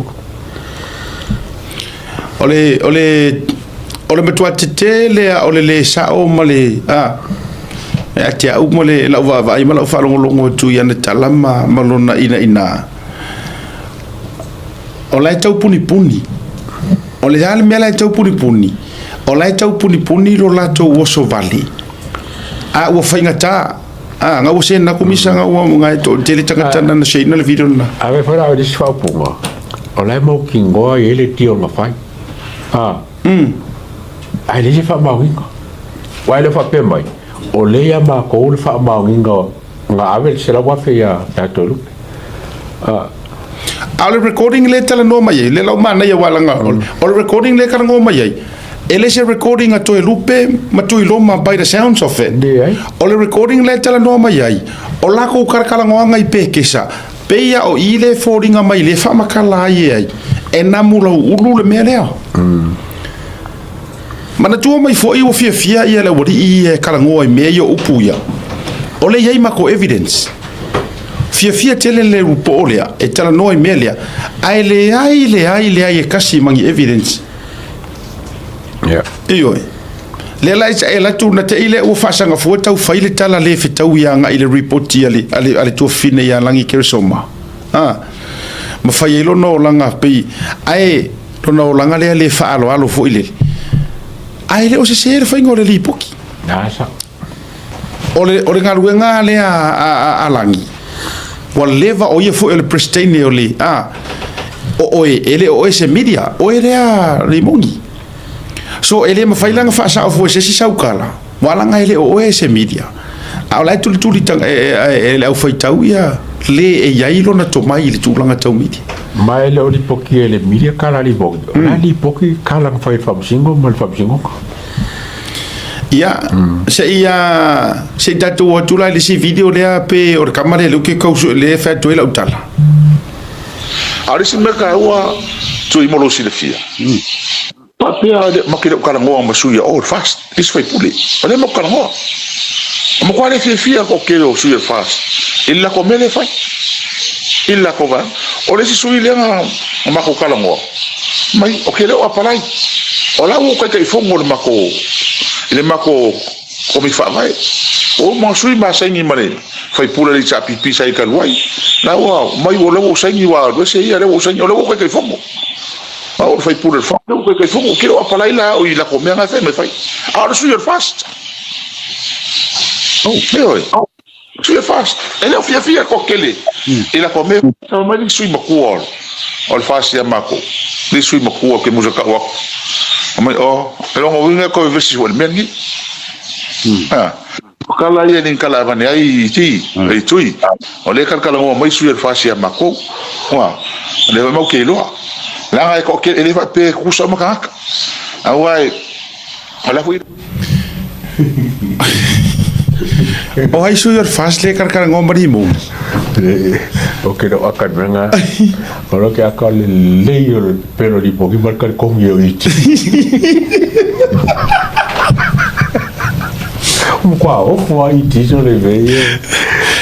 ole metua te le le sa o male e te au male la va i mala fa longo tu ya ne talama malona ina ole tau puni ole ya me la tau puni ole tau puni lo la tau oso vali wo fainga ta nga wo se na komisa nga wo nga to tele tanga na se na le video na ave fora o dis fa punga ole mo kingo ele tio ma fai ai le fa ma wingo wa le fa pe mai o le ya ma ko le fa ma wingo nga ave se la wa fe ya tolu ale recording le tala no mai le lau mana ia walanga o recording le karango mai ele se recording ato e lupe matui loma by the sounds of it o le recording le tala no mai o la ko karkalango ngai pe kesa pe ia o ile foringa mai le fa makala ai e namula ulu le melea mana tu mai fo i o fia ia le wori i kalango e me yo upuia o le ia mako evidence fia tele le upolea e tala noi melia ai le ai e kasi mangi evidence iyo le la e la tu na te ile o fasanga fo tau faile tala le fitau ia nga ile report ia ale tu fine ia langi kersoma ma fai lo no langa pe ai lo no langa le fa alo fo ile ai le o se fa ngole li poki nasa ole ngaruenga le a langi wa leva o ia fu ele pristine oli o ele o ese media o ele a rimongi so ele ma failanga fa sa fu ese saukala wala ele o ese media ala tuli tang ele au faitau ia le e yailo na tomai le tulanga tau media mai le oli poki ele media kala li boki na li poki kala fa fa singo mal fa singo ia se tatu o tula le si video le pe o kamera le ke ko le fa to le utala ali se meka wa tu i molo si le fia pa pia ma ke ka ngo ma suya all fast is fai puli ale mo ka ngo mo kwale fia ko ke o suya fast illa ko mele fai illa ko va o le si suya le ma ko ka ngo mai o ke le o palai o la wo ka te fongo le mako ile mako ko mi fa mai o mo sui ma sai ni mare fai pula li chapi pisa i kalwai na wa mai wo lo sai ni wa do se ia le wo sai o lo ko ke fongo o fai pula fa o ko ke fongo ke o pala ila o ila ko me nga fe me fai a sui fast oh pero sui fast ele o fia ko kele ila ko me o mai sui ma ko o fast ya mako li sui ma ko ke mo ka wa mai pero o vinga ko vesi wal mengi kala ia ning kala vane ai ai tui o le kala o mai suer fasia mako wa le mo ke lo la ai ko ke ele va pe kusa maka awai ala fui o ai suer fas le kala ngomari mo o que no akan menga o lo que akal le yo pero di poki marcar con yo iti qua o qua iti so le ve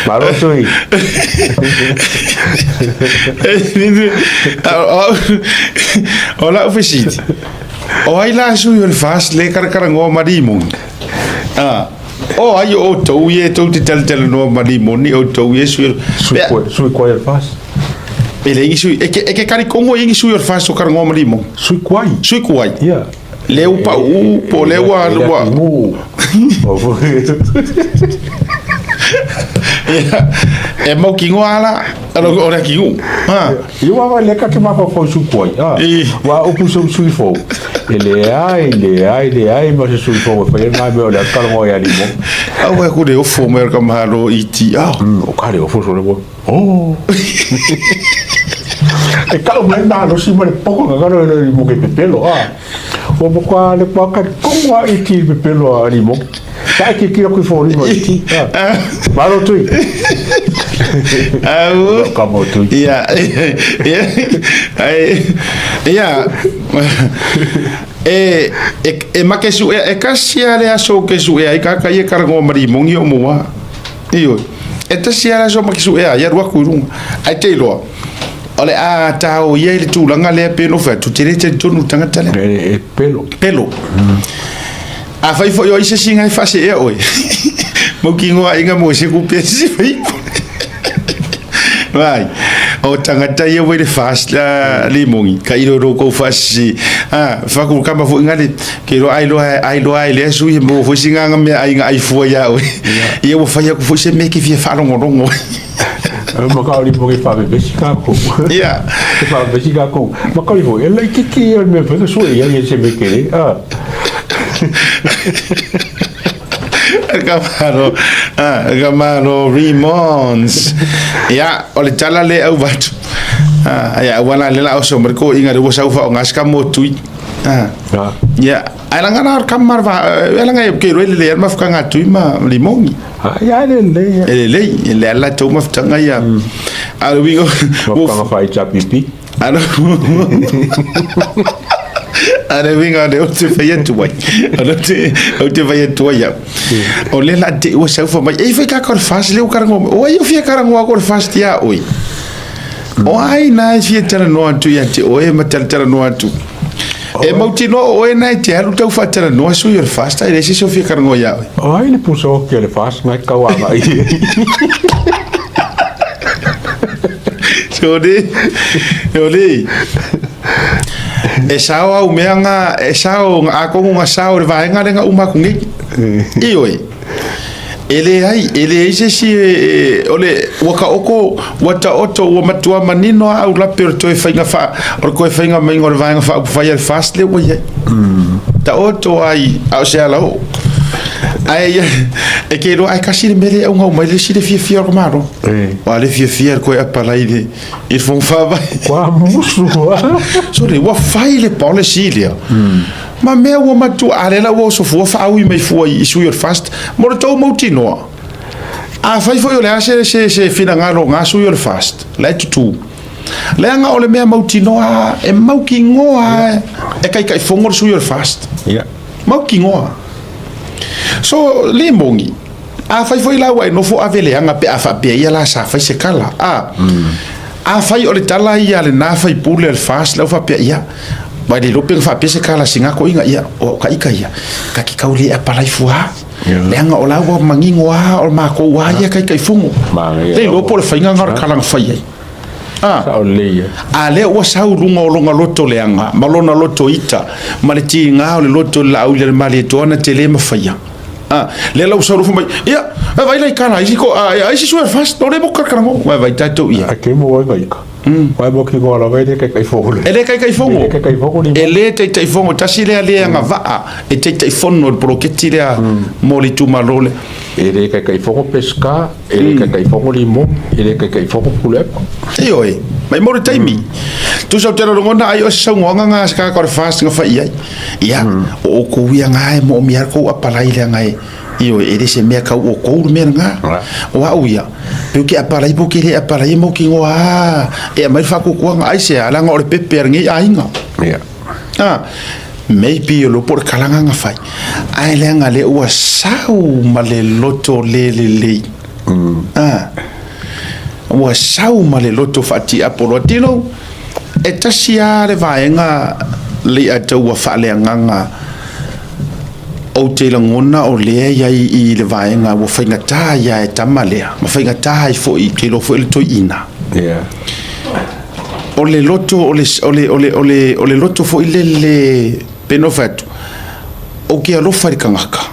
maro soi ola oficit o ai la suer fas le kala ngomari mo o ai o to ye to te tel no mari moni o to ye sui kwai fas ele isu e ke kari kongo ingi sui fas o karango mari mo sui kwai ya le upa u po le wa e mo kingo ala ora kingo yo wa le ka ke ma fo sui kwai wa o puso sui fo ele ai ma se sui fo fa na me o le karango ya limo awe ko de o fo mer ka malo iti o kare o fo so le e kalo me na lo si mare poko nga no le mo ke pelo o mo kwa le kwa ka konwa iti pelo ali mo sai ke kilo ko fo mo iti malo tui como tu ya ma ke su e kasi ale aso ke su e ka ye karango mari mo ngi o mo wa iyo eta si ala so ma ke su e ya ro ku ru ai te lo ole a ta o ye le tu langa le pe no fa tu tere te tonu tanga tale pelo a fai fo yo ise singa fa se e oi mo kingo a inga mo se ku pe si fai vai o tangata ia wele fast la limongi ka iro ro ko fasi fa ku kama fo ngale ke ro ai lo le su mo fo singa me ai fo ya o ia wo fa ya ku fo se me ki fi fa rongo ma ka li mo ke fa be Chicago ia fa be Chicago ma ka li fo ele ki me fa so ia se me ke Kamaro Remons. Ya, oleh tala le au batu. Ya, wana le la oso merko inga de wosa ufa ngaska motui. Ya, alanga na kamar va, alanga e ke rele le maf kanga tui ma limongi. Ya Le ala to maf tanga ya. Alo wingo. Kanga fai chapipi. Alo. Ada vinga de o te fai tu wai. O te fai tu ya. O le la te o sa fa mai. E fai ka kor fast le o karango. O ai o fia karango a kor fast ya oi. O ai na fia tera no atu ya te o e matal tera no atu. E mauti no o e na te aru tau fa tera no so your fast ai se so fia karango ya oi. O ai le puso ke le fast ngai ka wa mai. Oli. E sao au meanga e sao a ko nga sao re vai nga renga uma kungi I oi ele se si ole waka oko wata oto wa matua manino au la per to fainga fa or ko fainga mai ngor vai nga fa fa fast le wo ta oto ai au se ala ai e ke ro ai kasi mele un au mai le si de fia ko maro wa le fia ko e para ile il font fa kwa musu so le wa fai le policy le ma me wo matu ale la wo so fo fa wi mai fo I su your fast mo to mo tino a fai fo yo le se fina ngalo nga su your fast le tu le nga ole me mo tino a e mo ki ngoa e kai fongo su your fast mo ki ngoa so le mongi a fai foi la wai no fo avele anga pe afa pe ia la sa fai se kala a fai ole tala ia le na fai pule el fast la fa pe ia ba de lo pe fa pe se kala singa ko inga ia o ka ia ka ki kauli a palai fua le anga ola wa mangingo wa o ma ko wa ia kai fungo le lo po le fai nga kala fai ale o sau lunga loto le anga malona loto ita male ti nga o le loto la o le male to na tele ma faia le la usau fu mai ia vai lai kana isi ko ai si suer fast no le boka kango vai tato ia ke mo vai ka vai bo ki go la vai de kai fogo ele kai fogo ele tai fogo tasile ale nga va e tai fono pro che ti le moli tu malole ele kai fogo pesca ele kai fogo limon ele kai fogo pulep oi mai mo taimi tu sa tera ngona ai o sa ngonga nga ska kor fast nga fa ia o ko ia nga mo miar ko apalai le nga io ele se me ka o ko me nga wa uia pe que apalai po que le apalai mo ki ngoa e mai fa ko nga ai se ala nga o peper ngi ai nga maybe lo por kalanga nga fai ai le nga le o sau male loto le wa sau male loto fati apolotino e tasia le vaenga le ata wa fale nganga o te langona o le ia I le vaenga wa fainga ta ia e tamalea ma fainga ta I fo I ke lo fo le toina o le loto o le loto fo le penofatu o ke alo fai kangaka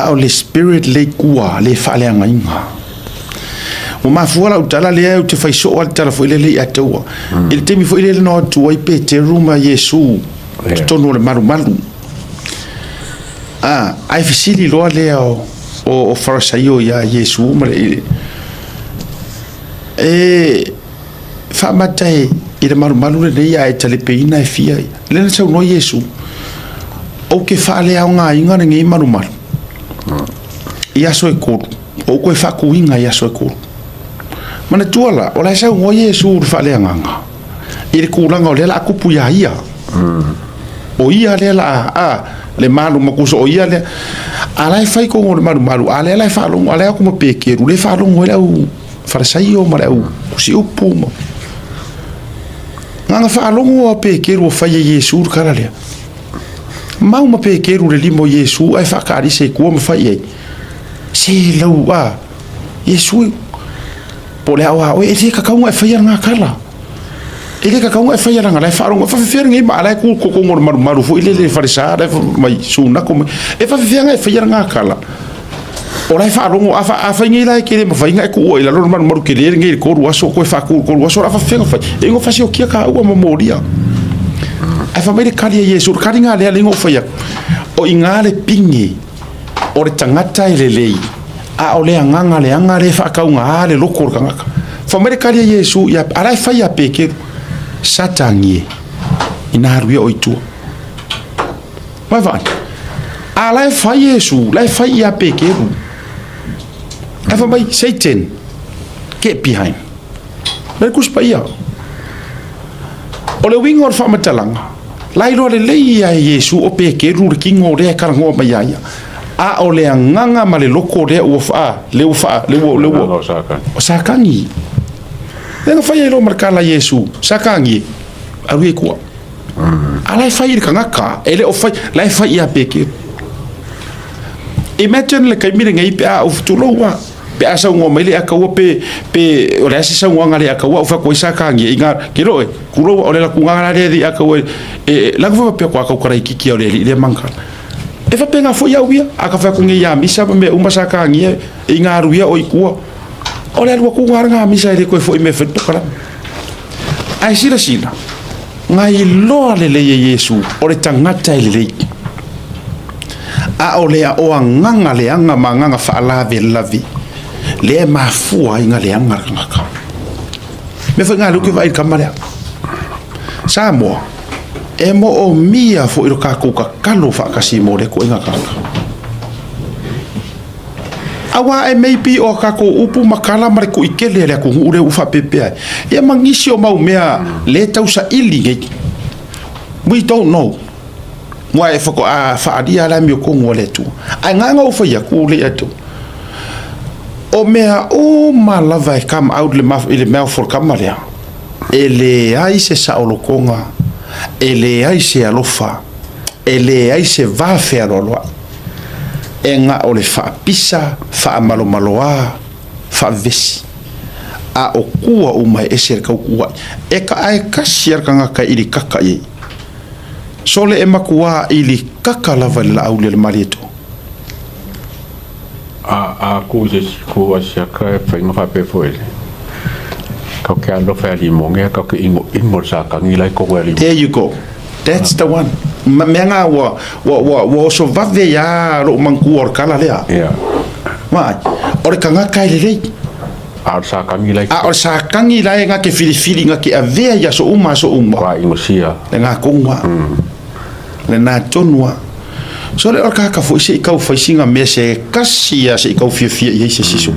o le spirit le kua le fale nganga o ma fuala o tala le o te fai so o tala fo le atua il te mi fo le no tu ai pe te ruma Yesu tono le malu ai fisili lo le o farisaio ya Yesu ma fa matai ile malu le ia e tale peina e fia le na so no Yesu o ke fa le a nga inga ngi malu ia so e ko o ko fa ku inga ia so e ko mana tuala o la sa ngo Yesu fa le nganga ile ku langa o le la kupu ya ia o ia le la le malu makuso o ia le ala fai ko ngor malu ala la fa lo ala ko mo pekeru le fa lo ngora u farisaio ma u si upu mo nga fa lo ngo pekeru fa Yesu kala le mau ma pekeru le limo Yesu ai fa ka ri se ko mo fa ye si lo Yesu po le awa o e ka ka ngo fa nga kala ele ka kaunga fa yanga la fa rongo fa fer ngi ma la ku ngor maru fu ile le farisa da mai suna ko e fa fer fa yanga kala ora fa rongo afa ngi la ke le fa ngi ku o ila lo maru ke le ngi ko ru aso ko fa ku aso fa fer fa e ngo fa si o kia ka o mo moria a fa mai ka le Yesu ka ringa le ngo fa ya o inga le pingi o le tangata i le lei a o le anganga le anga le whakaunga a le loko kangaka whamere karia Yesu ia arai whai a peke satangi ina haruia o itua mai vai a lai whai Yesu lai whai ia peke ru e whamai Satan get behind lai kuspa ia o le wingo o le whamatalanga lai roa le lei ia Yesu o peke ru le kingo rea karangoa mai ia a o le anganga ma le loko rea ua wha le o sakangi lenga whai e lo markala Yesu sakangi arui e kua a lai whai i kangaka e le o whai lai whai ia peke imagine le kaimire ngai pe a ufutuloa pe asa ngo mai le aka pe o le asa ngo ngale aka wa fa ko sakangi inga kilo e kulo o le la kunga le di aka e la ko pe ko aka kora ikiki o le manka e fa penga fo ya wia aka fa ko ngi ya misa me uma sakangi inga ruia o ikua o le ku nga misa le ko fo me fe to kala ai sila ngai lo le Yesu o le tangata le a o le o nganga le anga manganga fa lave lavi le mafua inga le anga ngaka me fa ngalu ke vai kamera samo e mo o mia fo iro ka ka kalo fa kasi mo le ko inga kaka awa e maybe o ka ko upu makala mare ko ikele le ko ure ufa pepe e mangisi o mau mea le tausa ili ngai we don't know wa e fako a fa adia la mi ko ngole tu ai nganga o fa ya ku le atu o mea o malava e come out le maf ile mel for kamaria ele ai se saolo konga ele ai se alofa ele ai se va fe lo enga o le fa pisa fa malo maloa fa vesi a o kua o mai eser ka kua e ka ai ka siar kanga ka ili kaka ye sole e makua ili kaka lava la au le marito a ku je ku asia ka fa inga fa pe foele ka ka lo fa li monge ka ka ingo sa ka ngi lai ko wali there you go that's the one menga wa so vave ya ro manku or kala lea yeah ma ore kanga kai le a sa ka ngi lai a o sa kangi lai nga ke fili nga ke avea ya so uma wa ingosia nga kongwa le na tonwa so le orka ka fo se ka fo singa me se kasia se ka fia ye se siso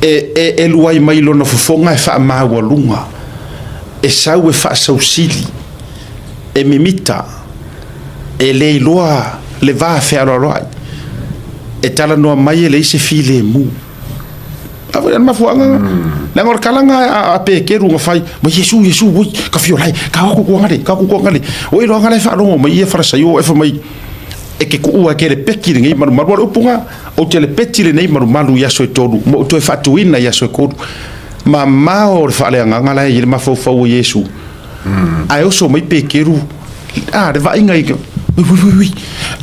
e luai mai lo no fonga e fa ma wa lunga e sa we fa so sili e mimita e le loa le va fa lo e tala no mai le se file mu ava ma fo anga la ngor kalanga a pe ke runga fai mo Yesu ui ka fio lai ka ko ngale o ilo ngale fa lo mo ye farsa yo e fa mai e ke ku ua ke le peki ngai maru upunga o te le peti le nei maru ya so todo mo to fa tuina ya so ko ma o fa le nganga la ye ma fo Yesu ai o so mai pe ke ru de va inga ui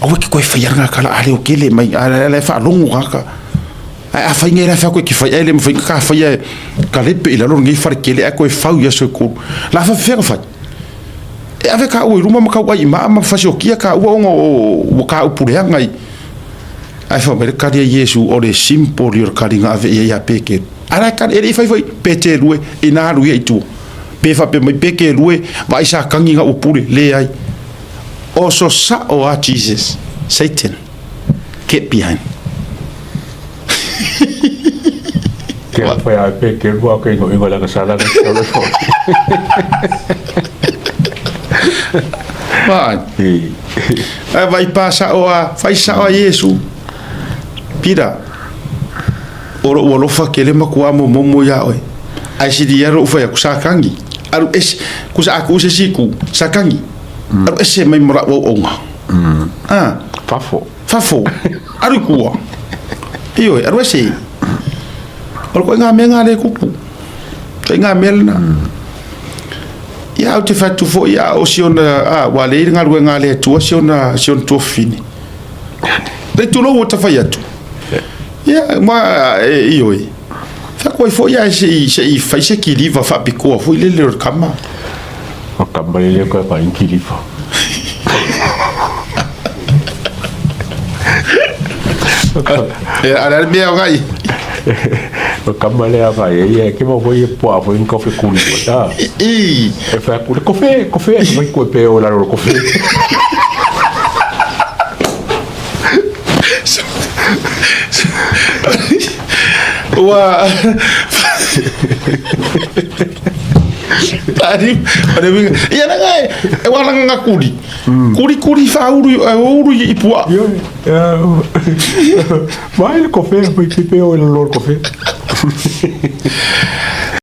o ke ko fa ya nga kala ale o ke le mai ale fa longu ka a fa ngera fa ko ki fa ele mo fa ka fa ya ka le pe la lo ngai fa ke le ko fa ya so ko la fa fa e ave ka o ruma ka wa ima ma fa so kia ka o ka upure ngai ai fa mer ka dia Yesu o le simple yor ka ringa ave ya peke ara ka e fa pete rue ina rue itu pe fa pe mai peke rue va isa kangi nga upure le ai o so sa o a Jesus Satan get behind que foi a peke rue que ngo la sala que solo fo vai pasa o a fai sa o Yesu pira o lo fa kele makua mo ya oi ai si dia ro fa ku sakangi aru es ku sa aku se siku sakangi aru ese mai mora o onga fafo aru kuwa iyo aru ese o ko nga menga le kupu nga melna ya o te fatu fo ya o siona wa le nga lu nga le tu siona to fini le tu lo ta fa ya tu ya ma iyo fa ko fo ya se fa se ki li va fa biko fo ile le kama o kama le ko pa in ki li fa Ada mea ngai. Kamale ava e ke mo foi po avo en kofe kuli ta. E fa kuli kofe vai ko pe o la ro kofe. Wa Tadi ada binga. Iya na ngai. E wala nga kuli. Kuli fa uru i pua. Vai le kofe vai pe o la ro kofe.